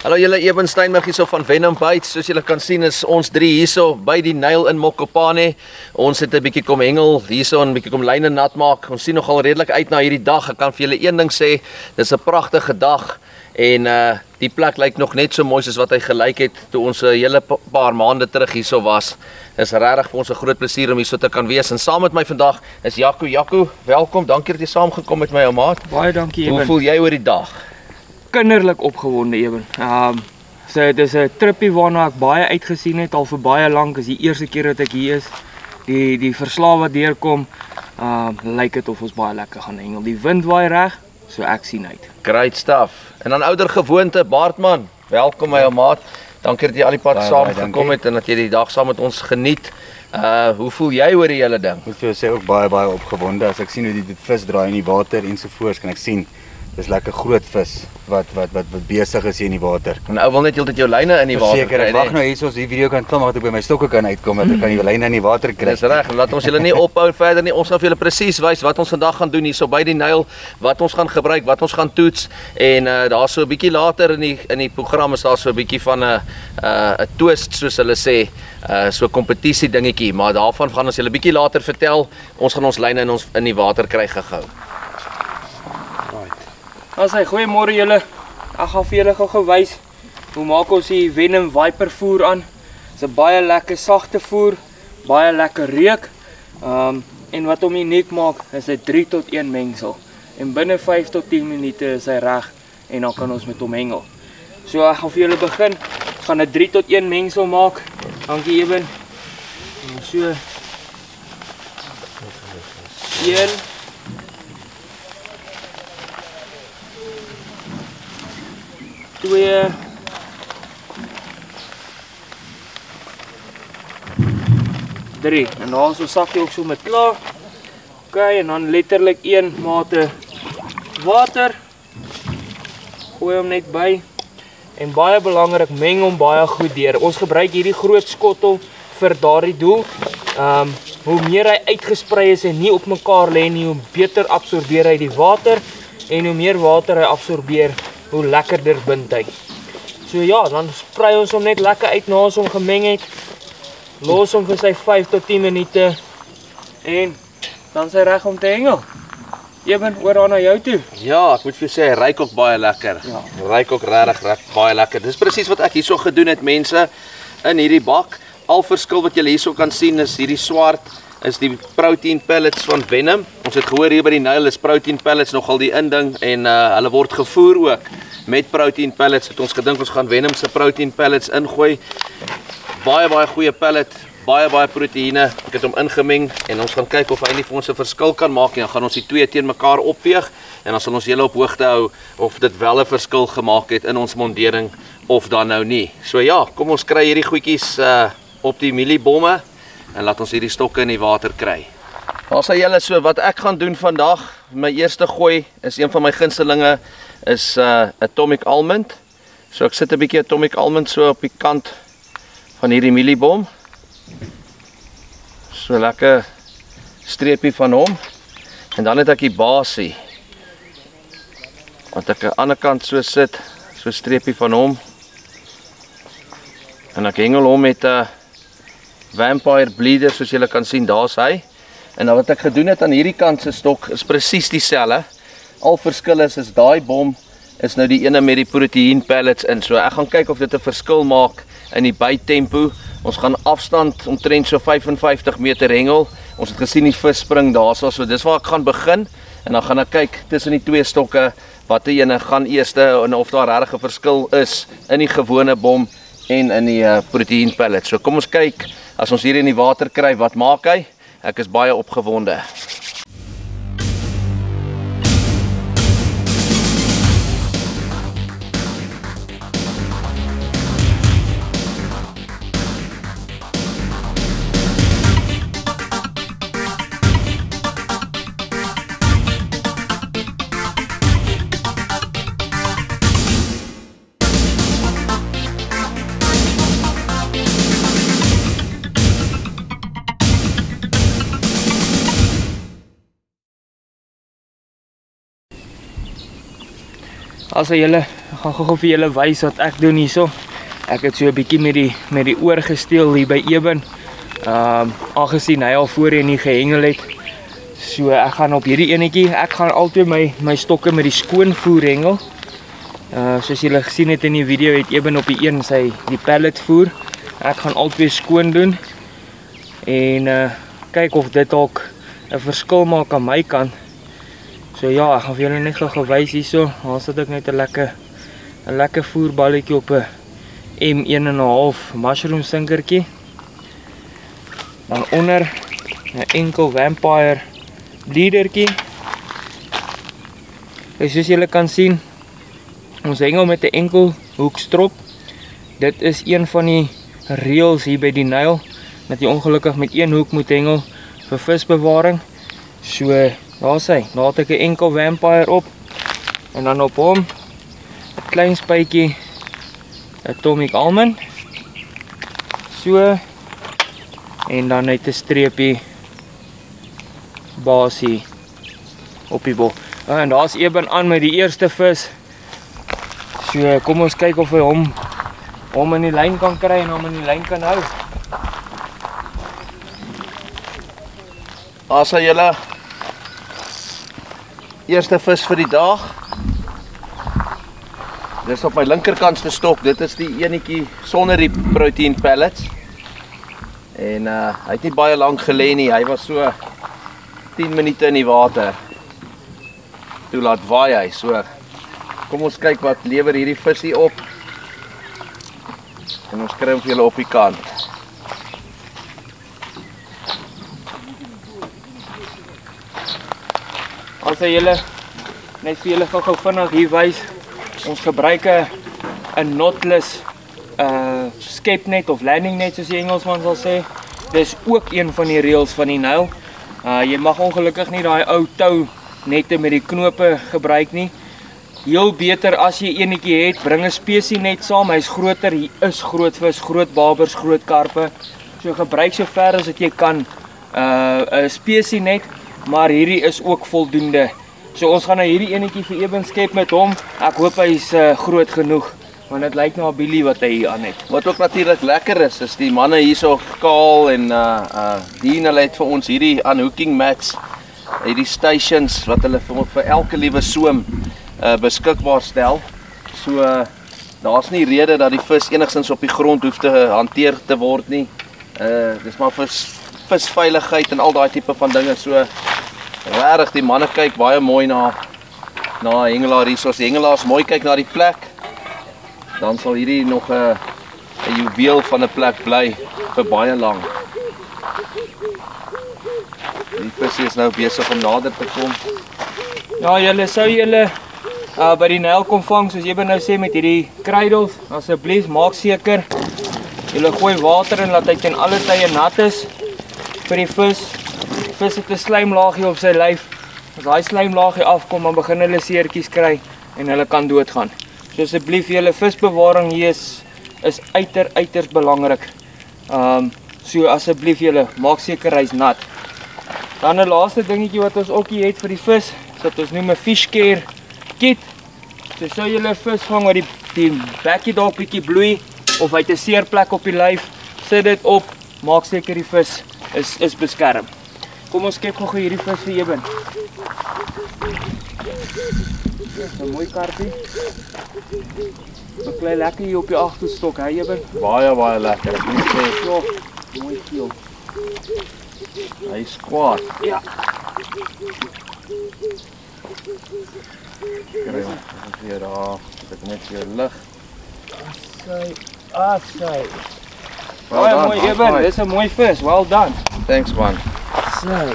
Hallo julle, Eben Steinberg hierso van Venom Bytes. Soos julle kan sien is ons drie hierso by die Nyl in Mokopane. Ons het 'n bietjie kom hengel hierso en 'n bietjie kom lyne nat maak. Ons sien nogal redelik uit na hierdie dag. Ek kan vir julle een ding sê, dis 'n pragtige dag en die plek lyk nog net so mooi soos wat hy gelyk het toe ons 'n hele paar maande terug hierso was. Dis regtig vir ons 'n groot plesier om hierso te kan wees. En saam met my vandag is Jaco. Jaco, welkom. Dankie dat jy saamgekom met my ou maat. Baie dankie, Eben. Hoe voel jy oor die dag? Kinderlik opgewonde, Eben. So dis 'n trippie waarna ek baie uitgesien het al vir baie lank. Dis die eerste keer dat ek hier is. Die verslae wat deurkom, lyk dit of ons baie lekker gaan hengel. Die wind waai reg, so ek sien uit. Great stuff. En dan ouer gewoonte, Baartman. Welkom my ou maat. Dankie dat jy al die pad saam gekom het en dat jy die dag saam met ons geniet. Hoe voel jy oor die hele ding? Moet vir jou sê ook baie opgewonde. As ek sien hoe die vis draai in die water ensovoorts, kan ek sien dis lekker groot vis wat besig is hier in die water. En ou wil net heeltyd jou lyne in die water kry. Seker, ek wag nou hier so as die video kan klim, dat ek by my stokke kan uitkom, dat ek kan die lyne in die water kry. Dis reg, laat ons julle nie ophou verder nie. Ons gaan vir julle presies wys wat ons vandag gaan doen hierso by die Nyl, wat ons gaan gebruik, wat ons gaan toets en daar's so 'n bietjie later in die program is daar so 'n bietjie van 'n twist soos hulle sê, so 'n kompetisie dingetjie, maar daarvan gaan ons julle bietjie later vertel. Ons gaan ons lyne in die water kry gehou. Goeiemôre julle. Ek gaan vir julle gou wys hoe maak ons die Venom Viper voer aan. Dis 'n baie lekker sagte voer, baie lekker reuk. En wat hom uniek maak, is 'n 3 tot 1 mengsel. En binne 5 tot 10 minute is hy reg en dan kan ons met hom hengel. So ek gaan vir julle begin. Ek gaan 'n 3 tot 1 mengsel maak. Dankie Eben. So 1 2 3 en dan so sakkie ook so met klaar. OK, en dan letterlik 1 mate water. Gooi hom net by. En baie belangrik, meng hom baie goed deur. Ons gebruik hierdie groot skottel vir daardie doel. Hoe meer hy uitgesprei is en nie op mekaar lê nie, hoe beter absorbeer hy die water en hoe meer water hy absorbeer, hoe lekkerder bind hy. So ja, dan sprei ons hom net lekker uit na ons hom gemeng het. Los hom vir sy 5 tot 10 minute en dan is hy reg om te hengel. Eben, oor aan na jou toe. Ja, ek moet vir jou sê, hy ryk ook baie lekker. Ja. Ryk ook regtig baie lekker. Dis presies wat ek hierso gedoen het, mense, in hierdie bak. Al verskil wat julle hierso kan sien is hierdie swart is die protein pellets van Venom. Ons het gehoor hier by die Nyl is protein pellets nogal die inding en hulle word gevoer ook met protein pellets. Het ons gedink ons gaan Venom se protein pellets ingooi. Baie goeie pellet, baie proteïene. Ek het hom ingemeng en ons gaan kyk of hy nie vir ons 'n verskil kan maak nie. Dan gaan ons die twee teen mekaar opweeg en dan sal ons julle op hoogte hou of dit wel 'n verskil gemaak het in ons mondering of dan nou nie. So ja, kom ons kry hierdie goedjies op die mieliebomme en laat ons hierdie stokke in die water kry. Daar sê julle so wat ek gaan doen vandag. My eerste gooi is een van my gunstelinge is Atomic Almond. So ek sit 'n bietjie Atomic Almond so op die kant van hierdie mieliebom. So lekker streepie van hom. En dan het ek die basie. Want ek aan die ander kant so sit, so streepie van hom. En ek hengel hom met 'n Vampire Bleeder, soos julle kan sien, daar's hy. En dan wat ek gedoen het aan hierdie kant se stok is presies dieselfde. Al verskil is daai bom is nou die ene met die proteïen pellets in. So ek gaan kyk of dit 'n verskil maak in die byttempo. Ons gaan afstand omtrent so 55 meter hengel. Ons het gesien die vis spring daarso, so dis waar ek gaan begin. En dan gaan ek kyk tussen die twee stokke watter ene gaan eerste en of daar regtig 'n verskil is in die gewone bom en in die proteïen pellets. So kom ons kyk as ons hier in die water kry, wat maak hy? Ek is baie opgewonde. Also julle, ek gaan gou vir julle wys wat ek doen hierso. Ek het so 'n bietjie met die oor gesteel hier by Eben. Aangesien hy al voorheen nie gehengel het. So ek gaan op hierdie enetjie, ek gaan altyd my stokke met die skoonvoer hengel. Soos julle gesien het in die video het Eben op die een die pellet voer. Ek gaan altyd skoon doen. En kyk of dit ook 'n verskil maak aan my kant. So ja, ek gaan vir julle net gou wys hierso. Daar sit ek net 'n lekker voerballetjie op 'n M1.5 mushroom sinkertjie. Dan onder 'n enkel vampire leadertjie. Soos julle kan sien, ons hengel met 'n enkel hoekstrop. Dit is een van die reëls hier by die Nyl, dat jy ongelukkig met een hoek moet hengel vir visbewaring. So, daar het ek 'n enkel vampire op. En dan op hom 'n klein spuitjie atomic almond. So, en dan net 'n streepie basie op die bol. En daar's Eben aan met die eerste vis. So, kom ons kyk of hy hom in die lyn kan kry en hom in die lyn kan hou. As hy julle eerste vis vir die dag. Dis op my linkerkantste stok. Dit is die enetjie sonder die protein pellets. En hy het nie baie lank gelê nie. Hy was so 10 minute in die water. Toe laat waai hy. So kom ons kyk wat lewer hierdie visie op. En ons kry hom vir julle op die kant. As julle net vir julle gou vinnig hier wys, ons gebruik 'n knotless skepnet of landing net soos die Engelsman sal sê. Dis ook een van die reëls van die Nyl. Jy mag ongelukkig nie daai ou tou nette met die knope gebruik nie. Heel beter as jy enetjie het, bring 'n spesie net saam. Hy's groter, hier is groot vis, groot babers, groot karpe. So gebruik so ver as wat jy kan 'n spesie net, maar hierdie is ook voldoende. So ons gaan nou hierdie enetjie vir Eben skep met hom. Ek hoop hy's groot genoeg, want dit lyk nou 'n bilie wat hy hier aan het. Wat ook natuurlik lekker is die manne hierso Kaal en Dean, hulle het vir ons hierdie unhooking mats, hierdie stations wat hulle vir elke liewe soem beskikbaar stel. So daar's nie rede dat die vis enigstens op die grond hoef te hanteer te word nie. Dis maar vir visveiligheid en al daai tipe van dinge. So regtig, die manne kyk baie mooi na hengelaar hier. As die hengelaars mooi kyk na die plek, dan sal hierdie nog 'n juweel van 'n plek bly vir baie lank. Die visie is nou besig om nader te kom. Ja, julle sou by die Nyl kom vang, soos Eben nou sê, met hierdie kruidels. Asseblief, maak seker julle gooi water in laat hy ten alle tye nat is vir die vis. Die vis het 'n slijmlaagie op sy lyf. As daai slijmlaagie afkom, dan begin hulle seertjies kry en hulle kan doodgaan. So asseblief, julle visbewaring hier is uiters belangrik. So asseblief julle, maak seker hy's nat. Dan 'n laaste dingetjie wat ons ook hier het vir die vis, wat ons noem 'n fish care kit. So sou julle 'n vis vang waar die bekkie dalk bietjie bloei of hy het 'n seerplek op die lyf, sit dit op, maak seker die vis is beskerm. Kom ons skep gou hierdie vis vir Eben. Dis 'n mooi karpie. Beklei lekker hier op die agterstok, hè Eben? Baie lekker. Ek moet sê, Ja, mooi veel. hy's kwaad. Ja. Kry hom weer daar. Ek net weer lig. Sy. Baie mooi Eben, dis 'n mooi vis. Well done. Thanks man. Sy.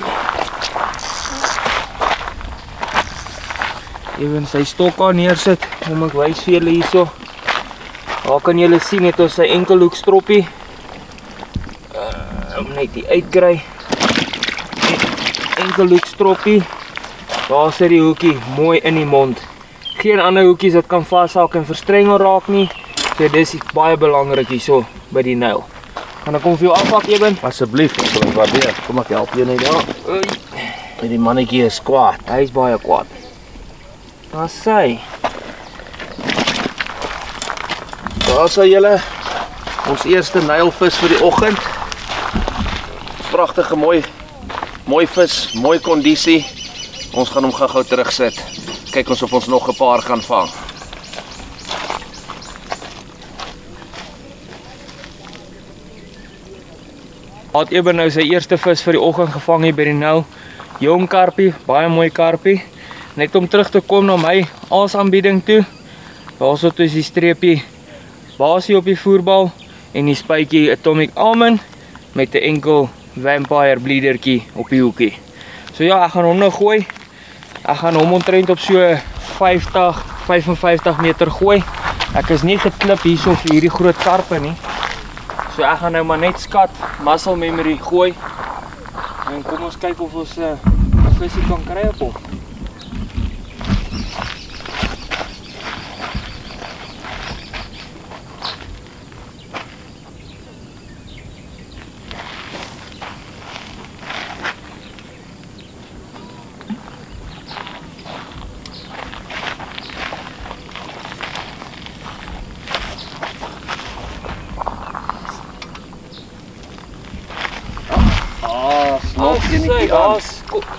Even sy stok aan neersit, om ek wys vir julle hierso. Daar kan julle sien het ons sy enkelhoek stroppie. Om net die uitkry. Enkelhoek stroppie. Daar sit die hoekie mooi in die mond. Geen ander hoekies wat kan vashak en verstrengel raak nie. So dis baie belangrik hierso by die Nyl. Gaan ek kom vir jou afpak Eben? Asseblief, ek sal waardeer. Kom ek help jou net daar. Die mannetjie is kwaad. Hy is baie kwaad. Daar sy. Daar sal julle ons eerste nylvis vir die oggend. Pragtige mooi vis, mooi kondisie. Ons gaan hom gou terugsit. Kyk ons of ons nog 'n paar kan vang. Had Eben nou sy eerste vis vir die oggend gevang hier by die nou. Jong karpie, baie mooi karpie. Net om terug te kom na my aasaanbieding toe. Daarso is die streepie basie op die voerbal en die spuitjie Atomic Almond met 'n enkel Vampire bleedertjie op die hoekie. So ja, ek gaan hom nou gooi. Ek gaan hom omtrent op so 50-55 meter gooi. Ek is nie geklip hierso vir hierdie groot karpe nie. So ek gaan nou maar net skat muscle memory gooi. En kom ons kyk of ons 'n visie kan kry op hom.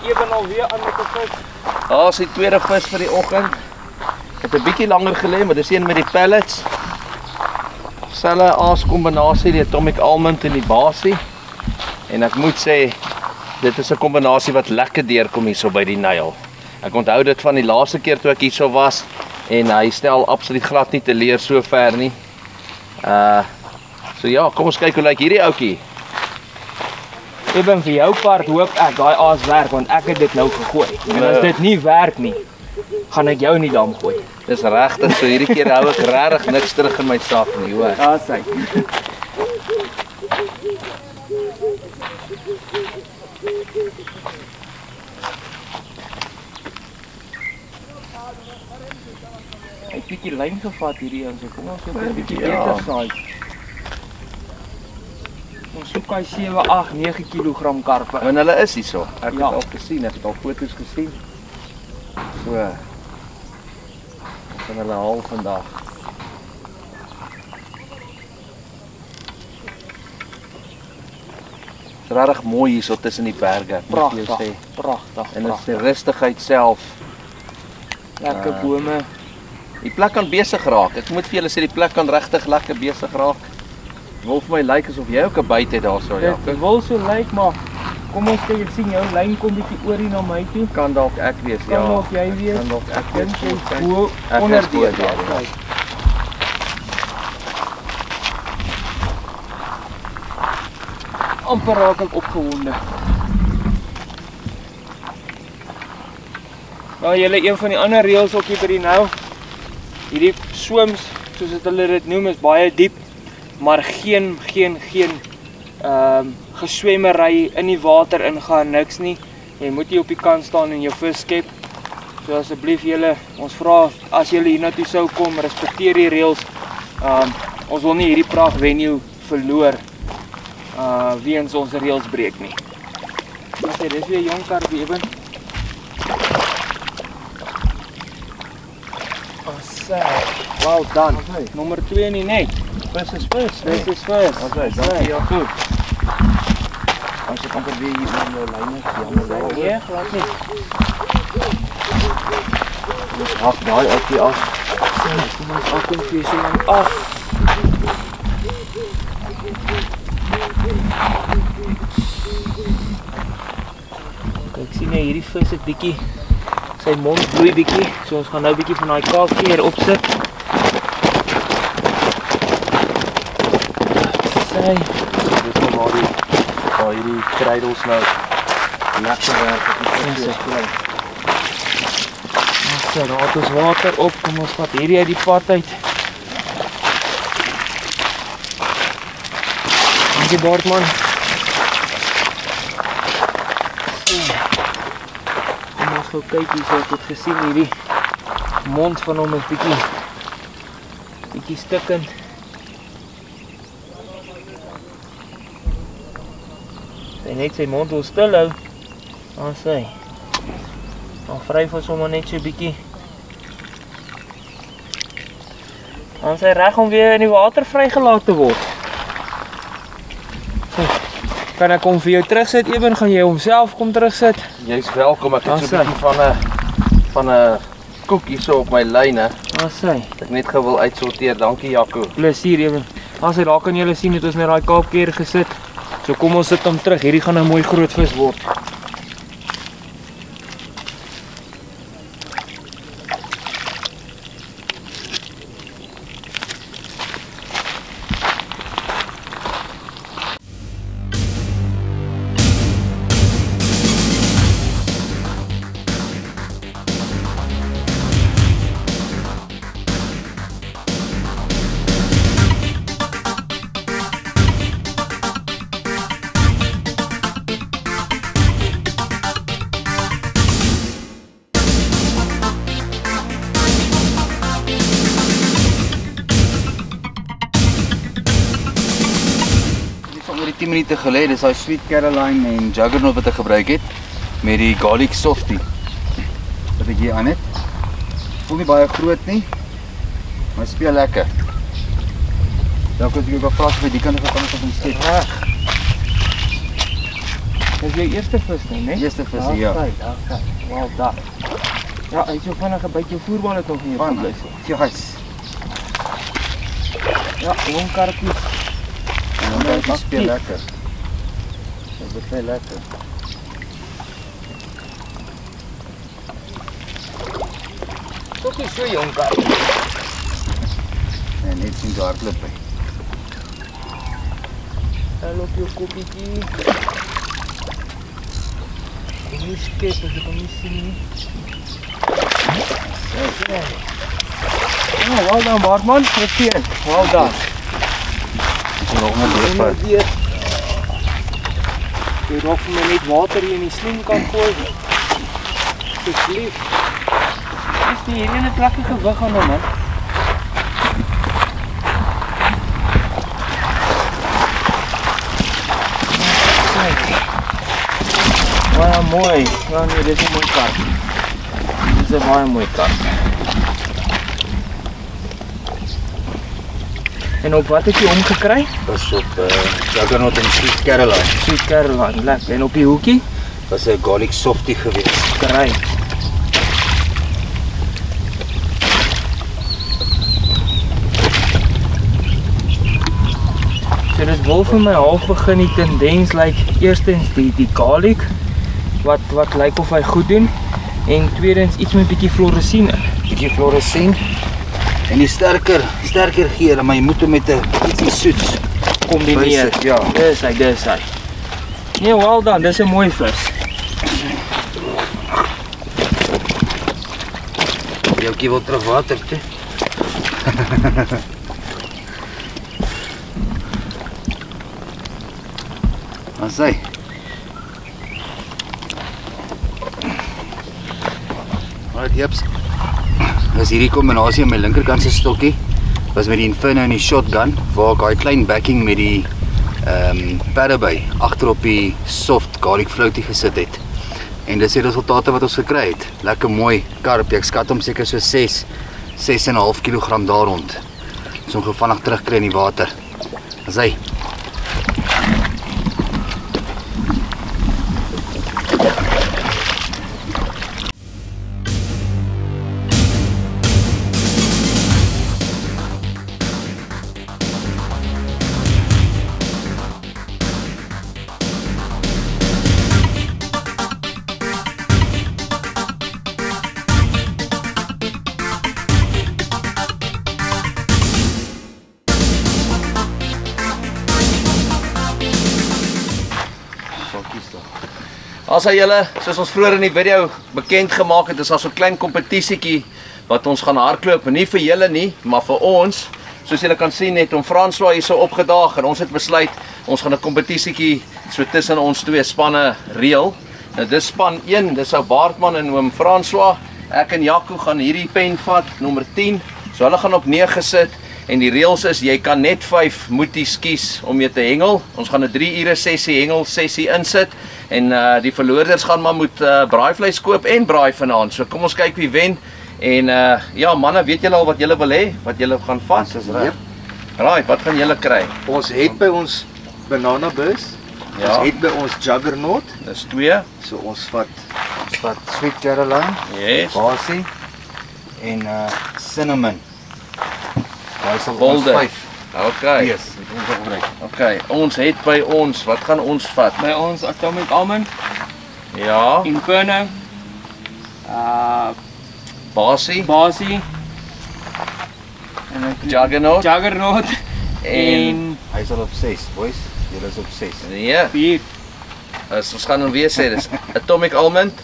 Even alweer aan met 'n vis. Daar is die tweede vis vir die oggend. Het 'n bietjie langer gelê, maar dis een met die pellets. Selfe aaskombinasie, die Atomic Almond en die basie. En ek moet sê, dit is 'n kombinasie wat lekker deurkom hierso by die Nyl. Ek onthou dit van die laaste keer toe ek hierso was en hy stel absoluut glad nie teleur so ver nie. So ja, kom ons kyk hoe lyk hierdie ouetjie. Eben vir jou part hoop ek daai aas werk want ek het dit nou gegooi. En as dit nie werk nie, gaan ek jou in die dam gooi. Dis regtig, so hierdie keer hou ek regtig niks terug in my sak nie, hoor. Daar's hy. Hy het 'n bietjie lyn gevat hierdie een, so kom ons net 'n bietjie beter saai. Ons soek hy 7, 8, 9 kg karpe. En hulle is hierso. Ek Ja. het al gesien, ek het al foto's gesien. So. Ons gaan hulle haal vandag. Dit is regtig mooi hierso tussen die berge, ek moet vir jou Pragtig, sê. pragtig, En dit is pragtig. die rustigheid self. Lekker bome. Die plek kan besig raak. Ek moet vir julle sê die plek kan regtig lekker besig raak. Wil vir my lyk asof jy ook 'n byt het daarso, ja. Dit wil so lyk, maar kom ons kyk, ek sien jou lyn kom bietjie oor hier na my toe. Kan dalk ek wees, ja. Kan dalk jy wees. Kan dalk ek Dink wees. jy hoe Ek onder is die goed, ja. amper raak ek opgewonde. Nou julle, een van die ander reëls ook hier by die nou. Hierdie swooms, soos hulle dit noem, is baie diep, maar geen geswemmery in die water ingaan, niks nie. Jy moet hier op die kant staan en jou vis skep. So asseblief julle, ons vra as julle hiernatoe sou kom, respekteer die reëls. Ons wil nie hierdie pragt venue verloor weens ons reëls breek nie. Maar sê, dis weer jong karpie, Eben. Well done. Nommer 2 in die net. Vis is vis. Vis is vis. Okay, dankie, ja goed. As ek amper weer hier in jou lyne, jammer. Nee, glad nie. Ons hak daai ouetjie af. Kom ons af kom vir so lank af. Ek sien jy hierdie vis het bietjie sy mond bloei bietjie, so ons gaan nou bietjie van daai kaakveer opsit. Sy, Dis nou maar hierdie kruidels nou lekker werk op die vis kry. so laat ons water op, kom ons vat hierdie uit die pad uit. Dankie Bartman. Kom ons gou kyk hier, so ek het gesien hierdie mond van hom is bietjie stikkend. Hy net sy mond wil stil hou. Daar sê. Dan vryf ons hom net so bietjie. Dan is hy reg om weer in die water vrygelaat te word. So, kan ek hom vir jou terugsit, Eben, gaan jy homself kom terugsit? Jy's welkom, ek het so 'n bietjie van 'n koek hierso op my lyne. Asai. Ek net gou wil uitsorteer. Dankie Jaco. Plesier, Eben. Asai, daar kan julle sien het ons net daai kaapkeer gesit. So kom ons sit hom terug. Hierdie gaan 'n mooi groot vis word. Oor die 10 minute gelede, dis daai Sweet Caroline en Juggernaut wat ek gebruik het met die garlic softie wat ek hier aan het. Voel nie baie groot nie, maar speel lekker. Dan kan ek jou vra of jy die kant van hom steek. Dis jou eerste vis nie, né? Eerste vis, ja. Okay. Wel daar. Ja, hy het so vinnig 'n bytjie voerbal het nog nie Van, yes. Ja, gewoon karpies. En dan kan jy speel lekker. Dit is baie lekker. Ook nie so jong karpies. En net sien hardloop by. Daar loop jou koppietjie. Kom nie skep, as ek hom nie sien nie. Ja, wel dan Bartman, meteen. Wel dan. Nog maar doorvat. Jy raak vir my net water hier in die sling kan gooi. Asseblief. Dis die hierdie net lekker gewig aan hom, man. Baie mooi. Ja nee, dis 'n mooi karp. Dis 'n baie mooi karp. En op wat het jy omgekry? Was op Juggernaut en Sweet Caroline. Sweet Caroline, lekker. En op die hoekie? Was 'n garlic softie geweest. Kry. So dis wel vir my half begin die tendens lyk eerstens die garlic wat lyk of hy goed doen en tweedens iets met bietjie fluoresien. Bietjie fluoresien. En die sterker geur, maar jy moet hom met 'n ietsie soets kombineer. bysit, ja. Dis hy. Nee, wel dan, dis 'n mooi vis. Joukie wil terug water toe. Wat sê? Alright, jeps. As hierdie kombinasie aan my linkerkant se stokkie was met die Inferno en die shotgun waar ek daai klein backing met die padderby agterop die soft garlic floatie gesit het. En dis die resultate wat ons gekry het. Lekker mooi karp. Ek skat hom seker so 6,5 kg daar rond. Ons hom vinnig terugkry in die water. As hy As julle, soos ons vroeër in die video bekend gemaak het, is daar so 'n klein kompetisietjie wat ons gaan hardloop, nie vir julle nie, maar vir ons. Soos julle kan sien het François hier so opgedaag en ons het besluit ons gaan 'n kompetisietjie so tussen ons twee spanne reël. Nou dis span 1, dis ou Baartman en oom François. Ek en Jaco gaan hierdie pen vat, nommer 10. So hulle gaan op 9 sit. En die reëls is jy kan net 5 moeties kies om jou te hengel. Ons gaan 'n 3 ure sessie hengel sessie insit en die verloorders gaan maar moet braaivleis koop en braai vanaand. So kom ons kyk wie wen En ja, manne, weet julle al wat julle wil hê? Wat julle gaan vat? Dis reg. Right, wat gaan julle kry? Ons het by ons banana bus. Ja. Ons het by ons juggernaut. Dis 2. So ons vat Wat Sweet Caroline, Yes. Basie en cinnamon. Daai sal ons Bolde. 5 Okay. wees wat ons wil gebruik. Okay, ons het by ons, wat gaan ons vat? By ons Atomic Almond, Ja, Inferno, Basie, Basie, en Juggernaut Juggernaut en Hy sal op 6, boys. Julle is op 6. nee, 4. ons gaan hom weer sê, dis Atomic Almond,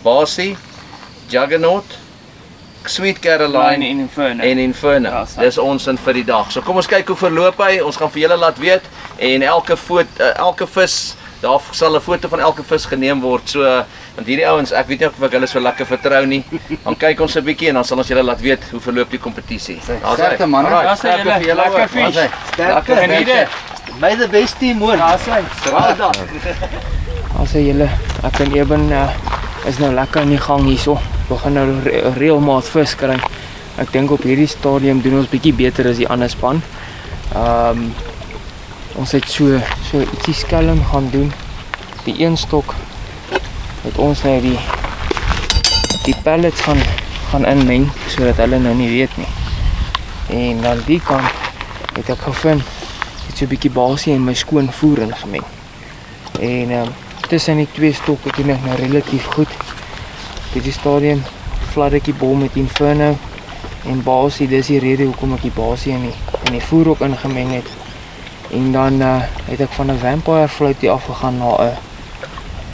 Basie, Juggernaut, Sweet Caroline en Inferno. en Inferno. Ja, sa- Dis ons in vir die dag. So kom ons kyk hoe verloop hy. Ons gaan vir julle laat weet en elke vis, daar sal 'n foto van elke vis geneem word. So want hierdie ouens, ek weet nie of ek hulle so lekker vertrou nie. Dan kyk ons 'n bietjie en dan sal ons julle laat weet hoe verloop die kompetisie. Daar's hy. Sterkte, manne. Alright, Daar sê sterkte julle, vir julle lekker ook. vis. Daar's hy. sterkte. Geniet. May the best team win. Daar's hy. Straatdag. As julle, ek en Eben is nou lekker in die gang hierso. Begin nou reëlmaat vis kry. Ek dink op hierdie stadium doen ons bietjie beter as die ander span. Ons het so ietsie skelm gaan doen. Die een stok het ons nou die pellets gaan inmeng sodat hulle nou nie weet nie. En dan die kant het ek gevind het so 'n bietjie basie en my skoon voer ingemeng. En tussen die twee stokke doen ek nou relatief goed. Dit is stadium vlad ek die bol met Inferno en basie, dis die rede hoekom ek die basie in die voer ook ingemeng het. En dan het ek van 'n vampire floatie afgegaan na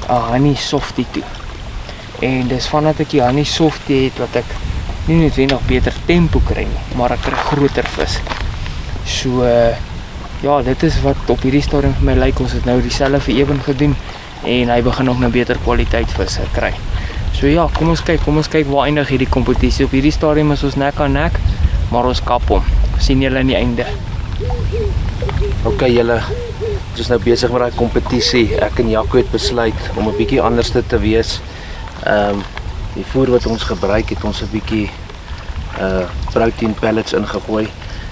'n honey softie toe. En dis vandat ek die honey softie het wat ek nie noodwendig beter tempo kry nie, maar ek kry groter vis. So ja, dit is wat op hierdie stadium vir my lyk. Ons het nou dieselfde vir Eben gedoen en hy begin nog 'n beter kwaliteit vis kry. So ja, kom ons kyk waar eindig hierdie kompetisie. Op hierdie stadium is ons nek aan nek, maar ons kap hom. Sien julle aan die einde. Okay julle, ons is nou besig met daai kompetisie. Ek en Jaco het besluit om 'n bietjie anders te wees. Die voer wat ons gebruik het ons 'n bietjie protein pellets ingegooi.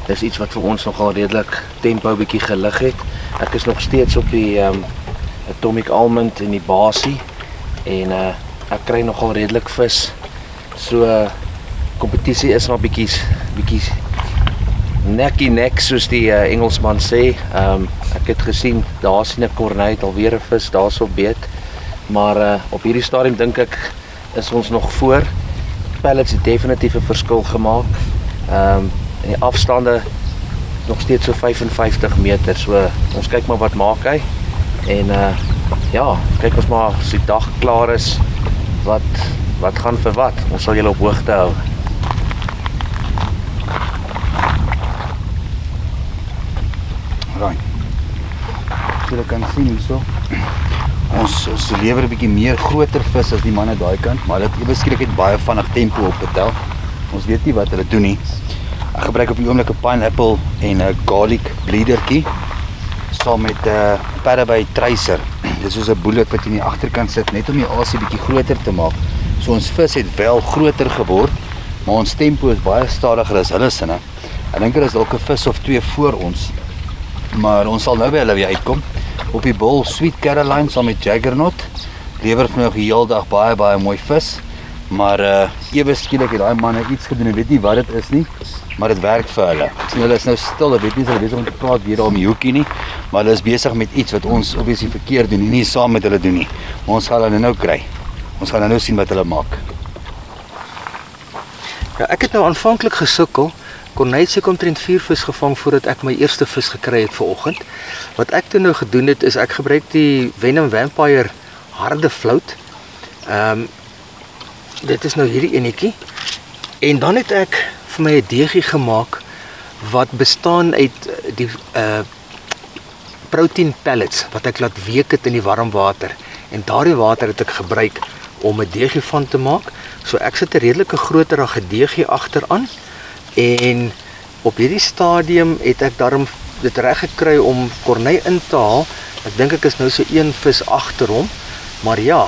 Dis iets wat vir ons nogal redelik tempo bietjie gelig het. Ek is nog steeds op die Atomic Almond en die Basie en ek kry nogal redelik vis. So kompetisie is maar bietjie nek soos die Engelsman sê. Ek het gesien daar sien 'n kornei het alweer 'n vis daarso beet. Maar op hierdie stadium dink ek is ons nog voor. Pellets het definitief 'n verskil gemaak. En die afstande nog steeds so 55 meter. So ons kyk maar wat maak hy. En ja, kyk ons maar as die dag klaar is wat gaan vir wat. Ons sal julle op hoogte hou. Right. So jy kan sien hierso. Ons lewer 'n bietjie meer groter vis as die manne daai kant, maar dit ewe skielik het baie vinnig tempo opgetel. Ons weet nie wat hulle doen nie. Ek gebruik op die oomblik 'n pineapple en 'n garlic bleedertjie saam met 'n Parabay tracer. Dis soos 'n bullet wat jy in die agterkant sit net om die asie bietjie groter te maak. So ons vis het wel groter geword, maar ons tempo is baie stadiger as hulle sinne. Ek dink daar is dalk 'n vis of twee voor ons. Maar ons sal nou by hulle weer uitkom. Op die bol Sweet Caroline saam met Juggernaut lewer vir my die hele dag baie mooi vis. Maar ewe skielik het daai manne iets gedoen. Ek weet nie wat dit is nie, maar dit werk vir hulle. Ek sien hulle is nou stil. Ek weet nie of hulle besig om te praat weer daar om die hoekie nie, maar hulle is besig met iets wat ons obviously verkeerd doen en nie saam met hulle doen nie. Maar ons gaan hulle nou kry. Ons gaan nou sien wat hulle maak. Ja, ek het nou aanvanklik gesukkel. Corneille sê omtrent 4 vis gevang voordat ek my eerste vis gekry het vanoggend. Wat ek toe nou gedoen het is ek gebruik die Venom Vampire harde float. Dit is nou hierdie enetjie. En dan het ek vir my 'n deegie gemaak wat bestaan uit die protein pellets wat ek laat week het in die warm water. En daardie water het ek gebruik om 'n deegie van te maak. So ek sit 'n redelike groterige deegie agteraan. En op hierdie stadium het ek daarom dit reg gekry om Corneille in te haal. Ek dink ek is nou so een vis agter hom. Maar ja,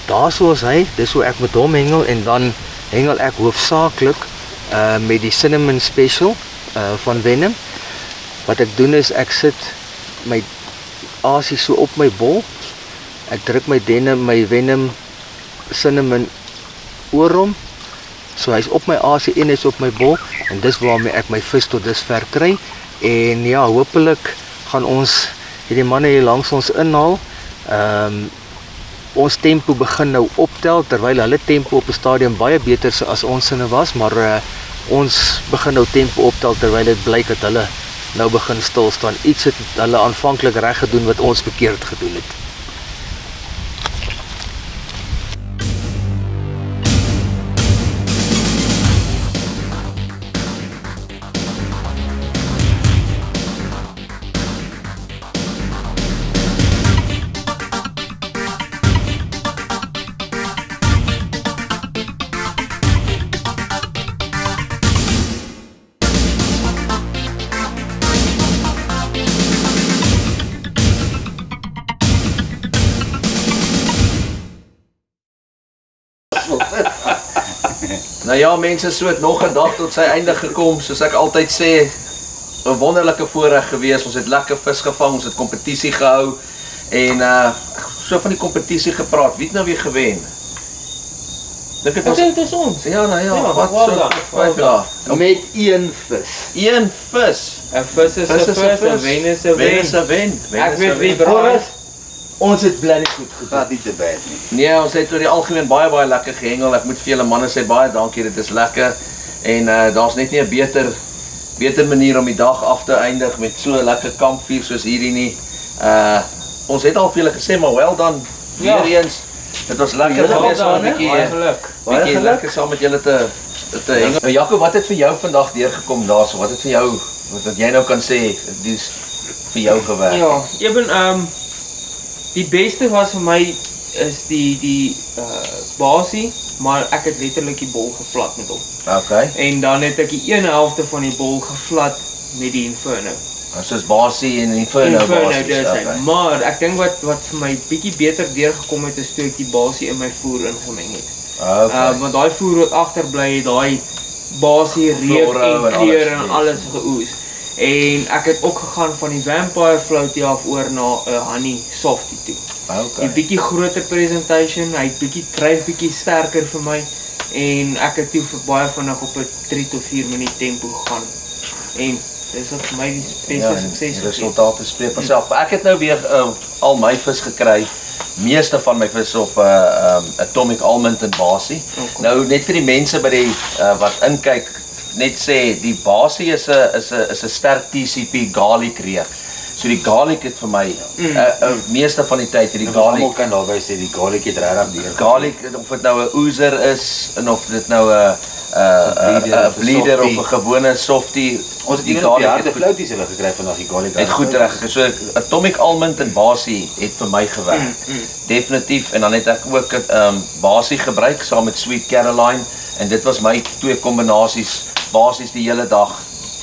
daarso is hy. Dis hoe ek met hom hengel en dan hengel ek hoofsaaklik met die cinnamon special van Venom. Wat ek doen is ek sit my asie so op my bol. Ek druk my Venom cinnamon oor hom. So hy's op my asie en hy's op my bol en dis waarmee ek my vis tot dusver kry. En ja, hopelik gaan ons hierdie manne hier langs ons inhaal. Ons tempo begin nou optel terwyl hulle tempo op 'n stadium baie beter as ons sinne was, maar ons begin nou tempo optel terwyl dit blyk dat hulle nou begin stil staan. Iets het hulle aanvanklik reg gedoen wat ons verkeerd gedoen het. Nou ja mense, so het nog 'n dag tot sy einde gekom, soos ek altyd sê, 'n wonderlike voorreg gewees, ons het lekker vis gevang, ons het kompetisie gehou, en so van die kompetisie gepraat, wie het nou weer gewen? Ek dink dit is ons. Ja, nou ja, Ja, wat wel so, dan, 5 jaar. Met een vis. Een vis. 'n vis is 'n vis, 'n wen is 'n Wen is wen. 'n wen. Ek weet wie braai. Ons het bly goed gepraat, nie te bad nie. Nee, ons het oor die algemeen baie lekker gehengel. Ek moet vir julle manne sê baie dankie, dit is lekker. En daar's net nie 'n beter manier om die dag af te eindig met so 'n lekker kampvuur soos hierdie nie. Ons het al vir julle gesê, maar wel dan weer eens. Dit was lekker gewees om 'n bietjie Baie geluk. lekker saam met julle te hengel. Nou Jaco, wat het vir jou vandag deurgekom daarso? Wat het vir jou wat jy nou kan sê, dis vir jou gewerk? Ja, eben die beste was vir my is die basie, maar ek het letterlik die bol gevlat met hom. Okay. En dan het ek die een helfte van die bol gevlat met die Inferno. Soos basie en Inferno basie. dis hy. Maar ek dink wat vir my bietjie beter deurgekom het is toe ek die basie in my voer ingemeng het. Okay. Want daai voer wat agterbly het, daai basie reuk Flora en en kleur alles, en alles geoes. En ek het ook gegaan van die Vampire Floatie af oor na 'n Honey Softie toe. Okay. 'n bietjie groter presentation, hy dryf bietjie sterker vir my en ek het toe vir baie vinnig op 'n 3 tot 4 minuut tempo gegaan. En dis wat vir my die beste sukses Die gegee. resultate spreek vir self. Ek het nou weer al my vis gekry. Meeste van my vis op Atomic Almond en basie. Okay. Nou net vir die mense by die wat inkyk, net sê die basie is 'n sterk TCP garlic reuk. So die garlic het vir my meeste van die tyd hierdie Almal garlic kan daarby sê die garlic het regtig deur. garlic, of dit nou 'n oezer is en of dit nou 'n bleeder of 'n gewone softie. Ons het die harde flouties hulle gekry vandag die garlic. Het goed reg. So Atomic Almond en basie het vir my gewerk. Definitief. En dan het ek ook basie gebruik saam met Sweet Caroline en dit was my twee kombinasies basies die hele dag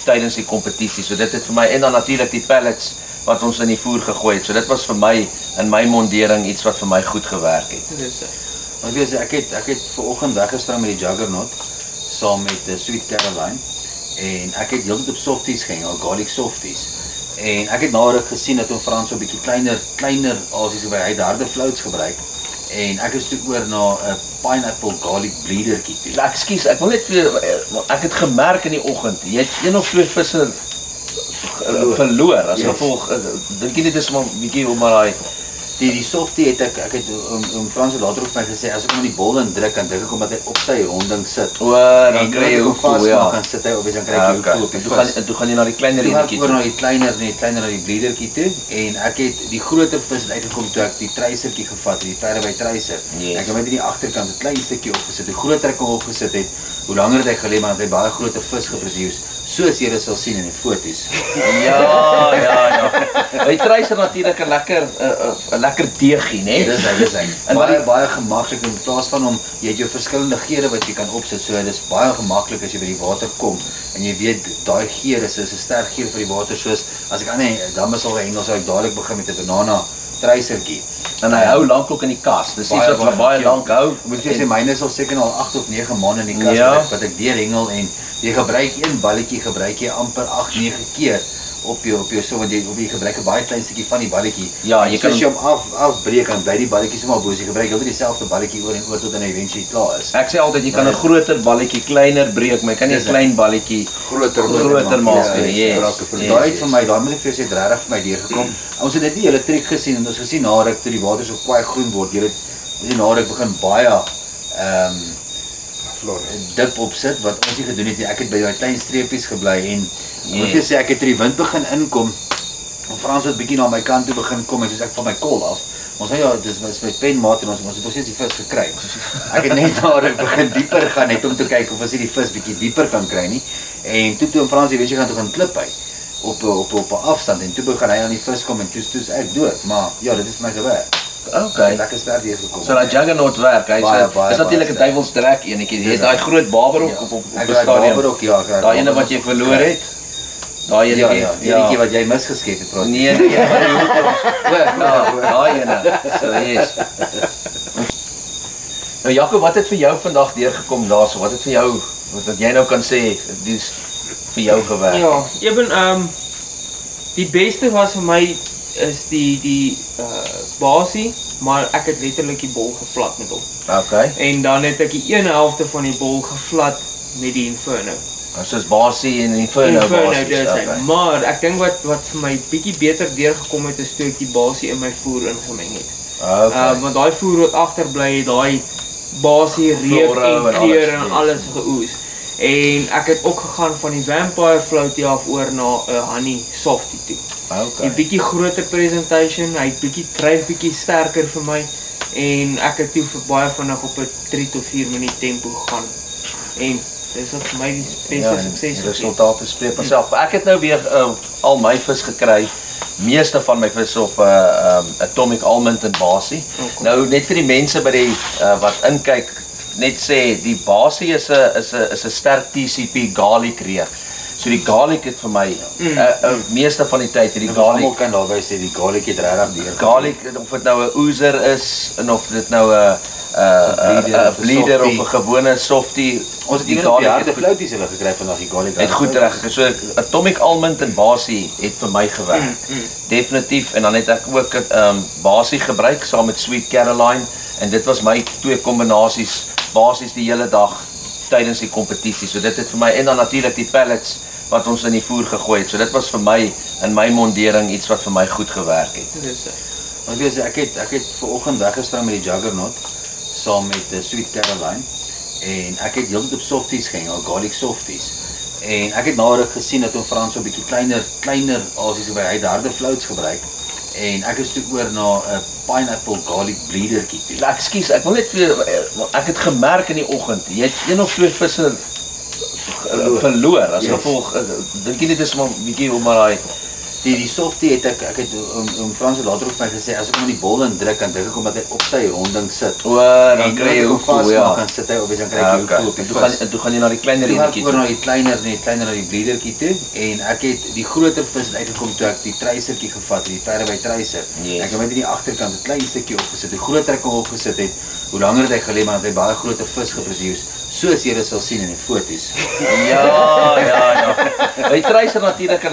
tydens die kompetisie. So dit het vir my en dan natuurlik die pellets wat ons in die voer gegooi het. So dit was vir my in my mondering iets wat vir my goed gewerk het. Dis Maar weet jy, ek het vanoggend weggestram met die Juggernaut saam met Sweet Caroline en ek het heeltyd op softies gehengel, garlic softies. En ek het nou ruk gesien dat hom Frans so 'n bietjie kleiner asies by hy harde floats gebruik. En ek is toe oor na 'n pineapple garlic bleedertjie toe. Ekskuus, ek wil net vir ek het gemerk in die oggend, jy het een of twee visse verloor as gevolg. Dink jy dit is maar 'n bietjie om maar daai Die softie het ek het Frans het later op my gesê as ek hom in die bol indruk dan dink ek omdat hy op sy ronding sit. Dan kry jy hoe vas ja. gaan sit hy op dan kry jy hoe op die vis. Toe gaan jy na die kleiner enetjie. enetjie. Oor na die kleiner na die bleedertjie toe en ek het die groter vis uitgekom toe ek die treisertjie gevat het, die perde by treiser. Yes. Ek het net in die agterkant 'n klein stukkie opgesit. Hoe groter ek hom opgesit het, hoe langer het hy gelê maar het hy baie groter vis geproduce. Soos julle sal sien in die foto's. Ja. Hy treiser natuurlik 'n lekker deegie, né? Dis hy. En baie gemaklik in plaas van om jy het jou verskillende geure wat jy kan opsit. So dis baie gemaklik as jy by die water kom en jy weet daai geur is 'n sterk geur vir die water soos as ek aan dan sal hengel sou ek dadelik begin met 'n banana treisertjie. En hy hou lank ook in die kas. Dis iets wat baie lank hou. Ek moet vir sê myne is al seker al 8 of 9 maande in die kas wat ek deurhengel en jy gebruik een balletjie gebruik jy amper 8-9 keer op jou so want jy gebruik 'n baie klein stukkie van die balletjie. Ja, jy kan as jy hom afbreek dan bly die balletjie sommer bo, jy gebruik heeltyd dieselfde balletjie oor en oor tot hy eventually klaar is. Ek sê altyd jy kan 'n groter balletjie kleiner breek, maar jy kan nie 'n klein balletjie groter maak nie. Daai het vir my, daai moet ek vir jou sê het regtig vir my deurgekom. Ons het dit nie hele triek gesien en ons gesien na ruk toe die water so kwaai groen word. Jy weet na ruk begin baie dip opsit wat ons nie gedoen het nie. Ek het by daai klein streepies gebly en moet jy sê ek het toe die wind begin inkom. En Frans het bietjie na my kant toe begin kom en soos ek van my kol af. Ons ja, dis my penmaat en ons het nog steeds die vis gekry. Ek het net daar begin dieper gaan net om te kyk of ons die vis bietjie dieper kan kry nie. En toe Frans weet jy gaan toe gaan klip hy op 'n afstand en toe begin hy aan die vis kom en toe ek dood. Maar ja, dit is vir my gewerk. Okay. Lekker sterk hier gekom. So daai juggernaut werk. Hy is natuurlik 'n duiwelsdrek enetjie. Jy het daai groot barberok op die stadion. Barberok ja, daai ene wat jy verloor het. Daai enetjie wat jy misgeskep het, praat. Nee, daai ene. So yes. Nou Jaco, wat het vir jou vandag deurgekom daarso? Wat het vir jou wat jy nou kan sê dis vir jou gewerk? Ja, even die beste was vir my is die basie, maar ek het letterlik die bol gevlat met hom. Okay. En dan het ek die een helfte van die bol gevlat met die Inferno. Soos basie en Inferno basie. Okay. Maar ek dink wat vir my bietjie beter deurgekom het is toe ek die basie in my voer ingemeng het. Okay. Want daai voer wat agterbly het, daai basie reuk en kleur en alles geoes. En ek het ook gegaan van die Vampire Floatie af oor na 'n Honey Softie toe. Okay. Die bietjie groter presentation, hy dryf bietjie sterker vir my en ek het toe vir baie vinnig op 'n 3 tot 4 minuut tempo gegaan. En dis wat vir my die beste sukses is. Resultate spreek vir self. Ek het nou weer al my vis gekry. Meeste van my vis op Atomic Almond en basie. Okay. Nou net vir die mense by die wat inkyk, net sê die basie is 'n sterk TCP garlic reuk. So die garlic het vir my meeste van die tyd hierdie garlic. Almal kan daarby sê die garlic het regtig deur. Garlic of dit nou 'n oezer is en of dit nou 'n bleeder of 'n gewone softie. Ons het die harde floaties hulle gekry vandag die garlic. Het goed reg. So Atomic Almond en basie het vir my gewerk. Definitief en dan het ek ook basie gebruik saam met Sweet Caroline en dit was my twee kombinasies basies die hele dag tydens die kompetisie. So dit het vir my en dan natuurlik die pellets wat ons in die voer gegooi het. So dit was vir my in my mondering iets wat vir my goed gewerk het. Dis Want weet jy, ek het vanoggend weggespring met die Juggernaut saam met Sweet Caroline en ek het heeltyd op softies gehengel, garlic softies. En ek het naderhand gesien dat Frans so 'n bietjie kleiner asies by hy harde floats gebruik. En ek is toe oor na 'n pineapple garlic bleedertjie toe. Ekskuus, ek wil net vir ek het gemerk in die oggend, jy het een of twee visse verloor as gevolg dink jy dit is maar 'n bietjie om maar daai die softie het ek het Frans het later op my gesê as ek hom in die bol indruk dan dink ek omdat hy op sy ronding sit. Dan kry jy hoek vas dan sit hy op en dan kry jy hoek op. Toe gaan jy na die kleiner enetjie toe. Na die kleiner na die bleedertjie toe en ek het die groter vis uitgekom toe ek die treisertjie gevat het, die Parabay treiser. Ek het net in die agterkant 'n klein stukkie opgesit. Hoe groter ek hom opgesit het, hoe langer het hy gelê maar het hy baie groter vis geproduce. Soos jy sal sien in die foto's. Ja. Hy treiser natuurlik 'n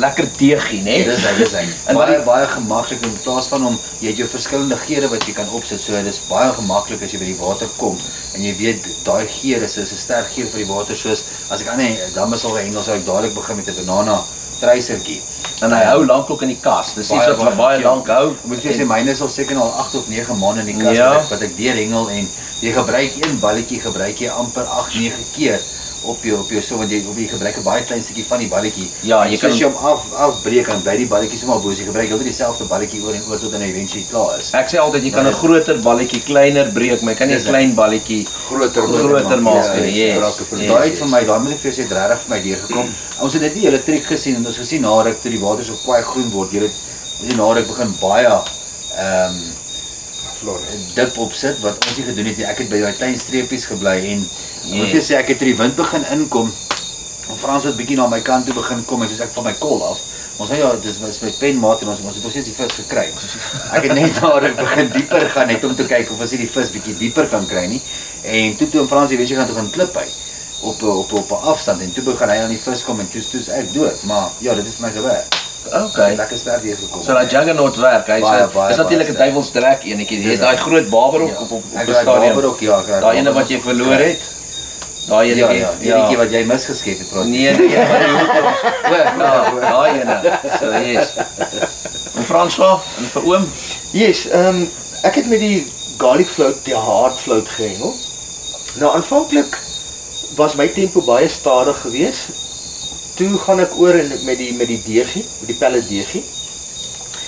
lekker deegie, né? Dis hy. En baie gemaklik in plaas van om jy het jou verskillende geure wat jy kan opsit. So dis baie gemaklik as jy by die water kom en jy weet daai geur is 'n sterk geur vir die water soos as ek dan sal hengel sou ek dadelik begin met 'n banana treisertjie. En hy hou lank ook in die kas. Dis iets wat baie lank hou. Moet jy sê myne is al seker al 8 of 9 maande in die kas wat ek deurhengel en jy gebruik een balletjie gebruik jy amper 8-9 keer op jou so want jy gebruik 'n baie klein stukkie van die balletjie. Ja, jy kan hom afbreek en bly die balletjie sommer bo, jy gebruik heeltyd dieselfde balletjie oor en oor tot hy eventually klaar is. Ek sê altyd jy kan 'n groter balletjie kleiner breek, maar jy kan nie 'n klein balletjie groter maak nie. Daai het vir my, daai moet ek vir jou sê, regtig vir my deurgekom. Ons het dit nie hele triek gesien en ons gesien na ruk toe die water so kwaai groen word. Jy weet na ruk begin baie dip opsit wat ons nie gedoen het nie. Ek het by daai klein streepies gebly en moet jy sê ek het toe die wind begin inkom en Frans het bietjie na my kant toe begin kom en soos ek van my kol af Ons ja, dis my penmaat en ons het nog steeds die vis gekry. Ek het net daar begin dieper gaan net om te kyk of ons die vis bietjie dieper kan kry nie. En toe oom Fransie weet jy gaan toe gaan klip hy op 'n afstand en toe begin hy aan die vis kom en toe's ek dood, maar ja, dit is my gewerk. Okay. Lekker sterk hier gekom. So daai juggernaut werk, hy is natuurlik 'n duivelsdraak enetjie. Jy het daai groot barberok op die stadion. Barberok, ja, daai ene wat jy verloor het. Daai enetjie, die enetjie wat jy misgeskep het, praat. Nee, daai ene. So yes. En François, en vir oom? Yes, ek het met die garlic float, die hard float gehengel. Nou aanvanklik was my tempo baie stadig geweest. Toe gaan ek oor met die deegie, met die pellet deegie.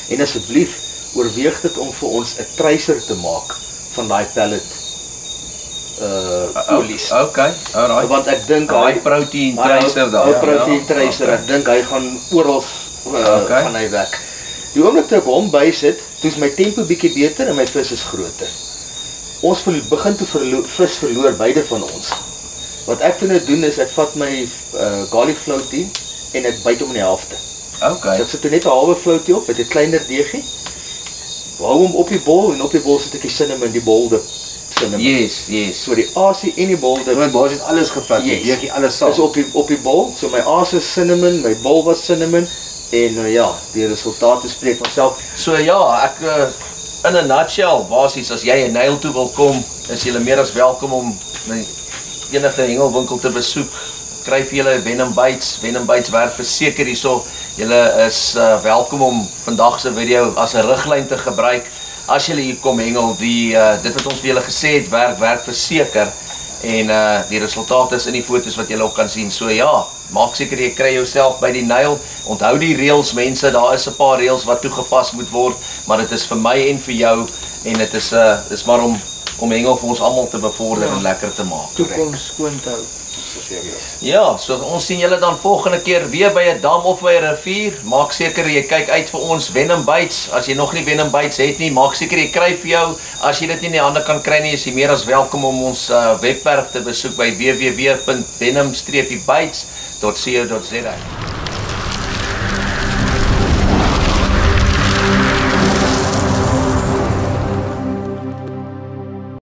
En asseblief oorweeg dit om vir ons 'n tracer te maak van daai pellet olies. Okay, alright. Want ek dink daai protein tracer daar. Daai protein tracer, ek dink hy gaan oral gaan hy weg. Die oomblik toe ek hom bysit, toe is my tempo bietjie beter en my vis is groter. Ons begin te vis verloor beide van ons. Wat ek toe nou doen is ek vat my garlic floatie en ek byt hom in die helfte. Okay. So ek sit net 'n halwe floatie op met 'n kleiner deegie. Hou hom op die bol en op die bol sit ek die cinnamon, die bolde cinnamon. Yes. So die asie en die bolde. My baas het alles gevat, die deegie alles saam. Dis op die bol. So my asie is cinnamon, my bol was cinnamon en ja, die resultate spreek van self. So ja, ek in 'n nutshell, basies as jy 'n Nyl toe wil kom, is jy meer as welkom om enige hengelwinkel te besoek. Kry vir julle Venom Bites werk verseker hierso. Julle is welkom om vandag se video as 'n riglyn te gebruik. As julle hier kom hengel, dit wat ons vir julle gesê het, werk verseker. En die resultate is in die foto's wat julle ook kan sien. So ja, maak seker jy kry jouself by die Nyl. Onthou die reëls mense, daar is 'n paar reëls wat toegepas moet word, maar dit is vir my en vir jou en dit is maar om hengel vir ons almal te bevorder en lekker te maak. Toekoms skoon te hou. Ja, so ons sien julle dan volgende keer weer by 'n dam of by 'n rivier. Maak seker jy kyk uit vir ons Venom Bites. As jy nog nie Venom Bites het nie, maak seker jy kry vir jou. As jy dit nie in die hande kan kry nie, is jy meer as welkom om ons webwerf te besoek by www.venom-bites.co.za.